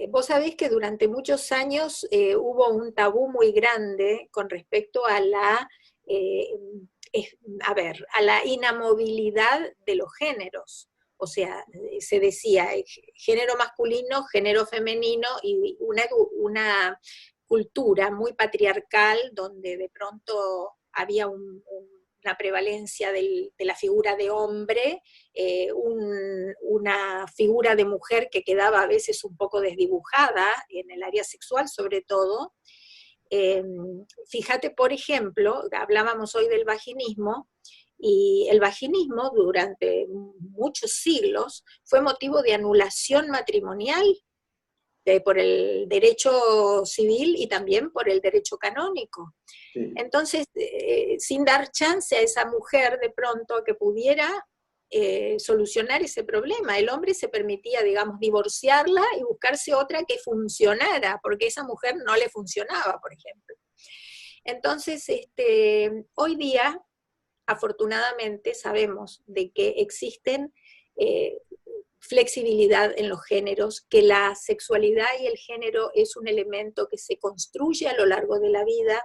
vos sabés que durante muchos años hubo un tabú muy grande con respecto a a la inamovilidad de los géneros. O sea, se decía género masculino, género femenino, y una cultura muy patriarcal donde de pronto había una prevalencia de la figura de hombre, una figura de mujer que quedaba a veces un poco desdibujada en el área sexual sobre todo. Fíjate, por ejemplo, hablábamos hoy del vaginismo, y el vaginismo durante muchos siglos fue motivo de anulación matrimonial por el derecho civil y también por el derecho canónico. Sí. Entonces, sin dar chance a esa mujer de pronto que pudiera solucionar ese problema, el hombre se permitía, digamos, divorciarla y buscarse otra que funcionara, porque esa mujer no le funcionaba, por ejemplo. Entonces, hoy día, afortunadamente, sabemos de que existen flexibilidad en los géneros, que la sexualidad y el género es un elemento que se construye a lo largo de la vida.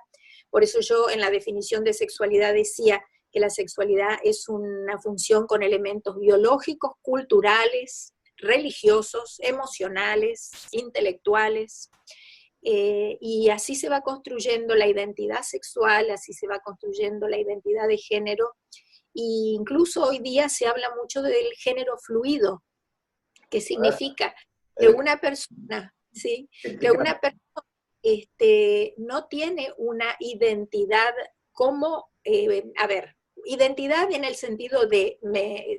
Por eso yo en la definición de sexualidad decía que la sexualidad es una función con elementos biológicos, culturales, religiosos, emocionales, intelectuales, y así se va construyendo la identidad sexual, así se va construyendo la identidad de género, e incluso hoy día se habla mucho del género fluido, que significa que una persona, ¿sí? Que una persona no tiene una identidad como, identidad en el sentido de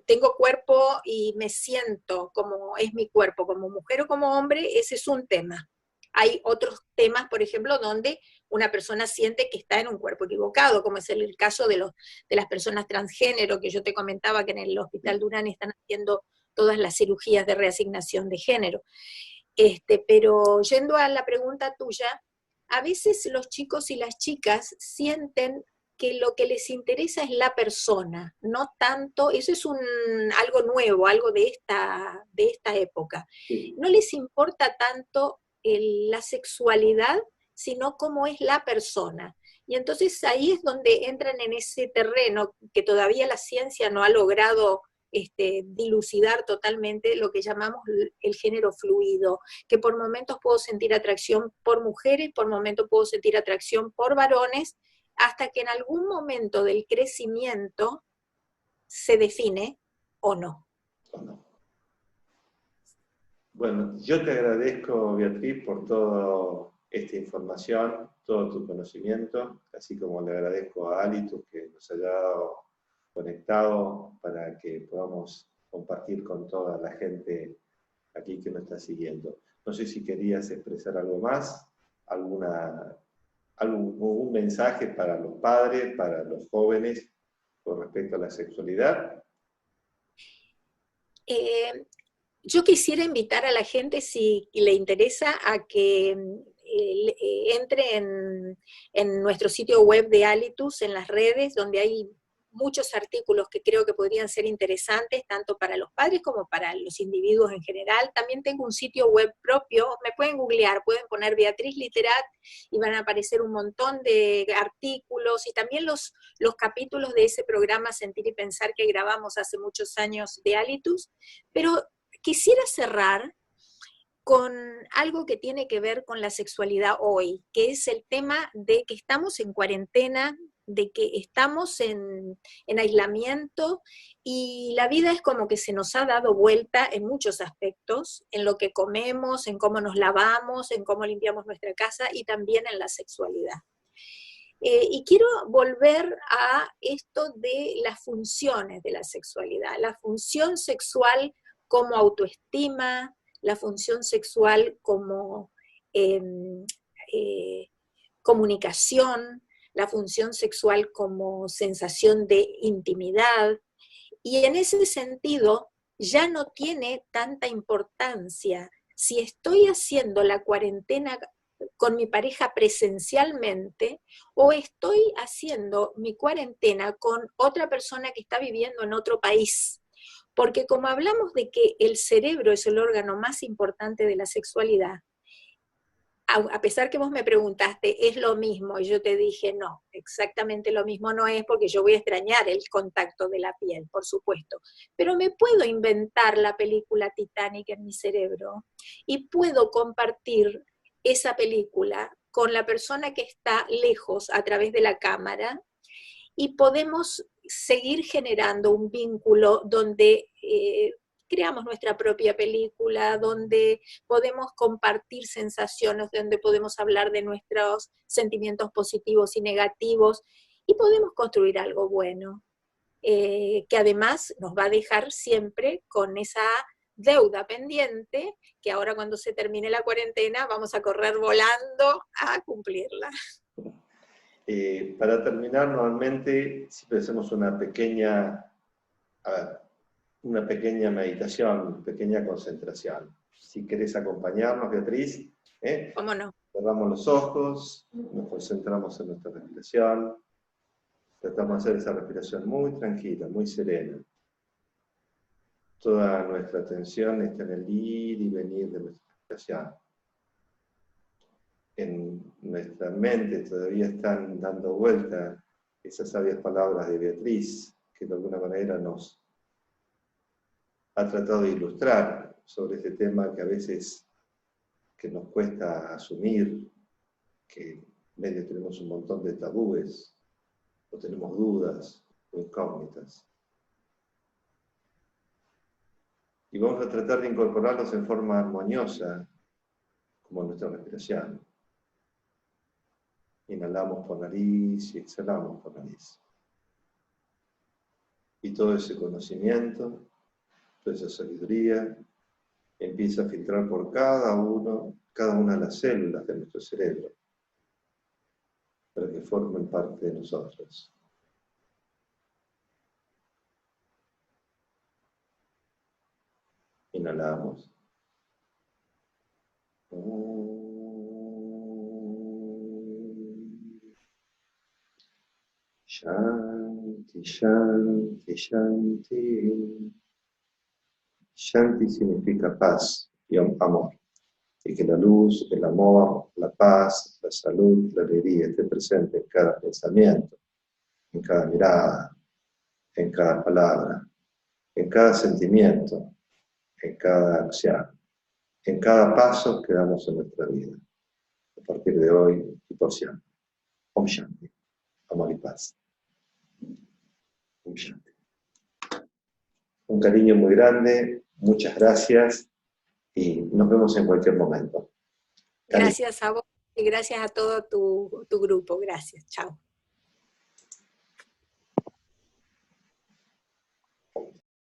tengo cuerpo y me siento como es mi cuerpo, como mujer o como hombre, ese es un tema. Hay otros temas, por ejemplo, donde una persona siente que está en un cuerpo equivocado, como es el caso de las personas transgénero, que yo te comentaba que en el Hospital Durán están haciendo todas las cirugías de reasignación de género. Pero yendo a la pregunta tuya, a veces los chicos y las chicas sienten que lo que les interesa es la persona, no tanto, eso es algo nuevo, algo de esta época. No les importa tanto la sexualidad, sino cómo es la persona. Y entonces ahí es donde entran en ese terreno que todavía la ciencia no ha logrado dilucidar totalmente, lo que llamamos el género fluido, que por momentos puedo sentir atracción por mujeres, por momentos puedo sentir atracción por varones, hasta que en algún momento del crecimiento se define o no. Bueno, yo te agradezco, Beatriz, por toda esta información, todo tu conocimiento, así como le agradezco a Alitus que nos haya conectado para que podamos compartir con toda la gente aquí que nos está siguiendo. No sé si querías expresar algo más, algún mensaje para los padres, para los jóvenes con respecto a la sexualidad. Yo quisiera invitar a la gente, si le interesa, a que entre en nuestro sitio web de Alitus, en las redes, donde hay muchos artículos que creo que podrían ser interesantes, tanto para los padres como para los individuos en general. También tengo un sitio web propio, me pueden googlear, pueden poner Beatriz Literat y van a aparecer un montón de artículos, y también los capítulos de ese programa Sentir y Pensar que grabamos hace muchos años de Alitus. Pero quisiera cerrar con algo que tiene que ver con la sexualidad hoy, que es el tema de que estamos en cuarentena, de que estamos en aislamiento, y la vida es como que se nos ha dado vuelta en muchos aspectos, en lo que comemos, en cómo nos lavamos, en cómo limpiamos nuestra casa y también en la sexualidad. Y quiero volver a esto de las funciones de la sexualidad, la función sexual como autoestima, la función sexual como comunicación, la función sexual como sensación de intimidad, y en ese sentido ya no tiene tanta importancia si estoy haciendo la cuarentena con mi pareja presencialmente o estoy haciendo mi cuarentena con otra persona que está viviendo en otro país. Porque como hablamos de que el cerebro es el órgano más importante de la sexualidad, a pesar que vos me preguntaste, ¿es lo mismo? Y yo te dije, no, exactamente lo mismo no es, porque yo voy a extrañar el contacto de la piel, por supuesto. Pero me puedo inventar la película Titanic en mi cerebro y puedo compartir esa película con la persona que está lejos a través de la cámara y podemos seguir generando un vínculo donde creamos nuestra propia película, donde podemos compartir sensaciones, donde podemos hablar de nuestros sentimientos positivos y negativos, y podemos construir algo bueno, que además nos va a dejar siempre con esa deuda pendiente, que ahora cuando se termine la cuarentena vamos a correr volando a cumplirla. Para terminar, normalmente siempre hacemos una pequeña meditación, una pequeña concentración. Si querés acompañarnos, Beatriz, ¿Cómo no? cerramos los ojos, nos concentramos en nuestra respiración, tratamos de hacer esa respiración muy tranquila, muy serena. Toda nuestra atención está en el ir y venir de nuestra respiración. En nuestra mente todavía están dando vuelta esas sabias palabras de Beatriz, que de alguna manera nos ha tratado de ilustrar sobre este tema que a veces que nos cuesta asumir, que en medio tenemos un montón de tabúes, o tenemos dudas o incógnitas. Y vamos a tratar de incorporarlos en forma armoniosa, como nuestra respiración. Inhalamos por nariz y exhalamos por nariz. Y todo ese conocimiento, toda esa sabiduría, empieza a filtrar por cada una de las células de nuestro cerebro, para que formen parte de nosotros. Inhalamos. Shanti, Shanti, Shanti. Shanti significa paz y amor. Y que la luz, el amor, la paz, la salud, la alegría esté presente en cada pensamiento, en cada mirada, en cada palabra, en cada sentimiento, en cada acción, en cada paso que damos en nuestra vida, a partir de hoy y por siempre. Om Shanti, amor y paz. Om Shanti. Un cariño muy grande, muchas gracias y nos vemos en cualquier momento. Gracias a vos y gracias a todo tu grupo. Gracias. Chao.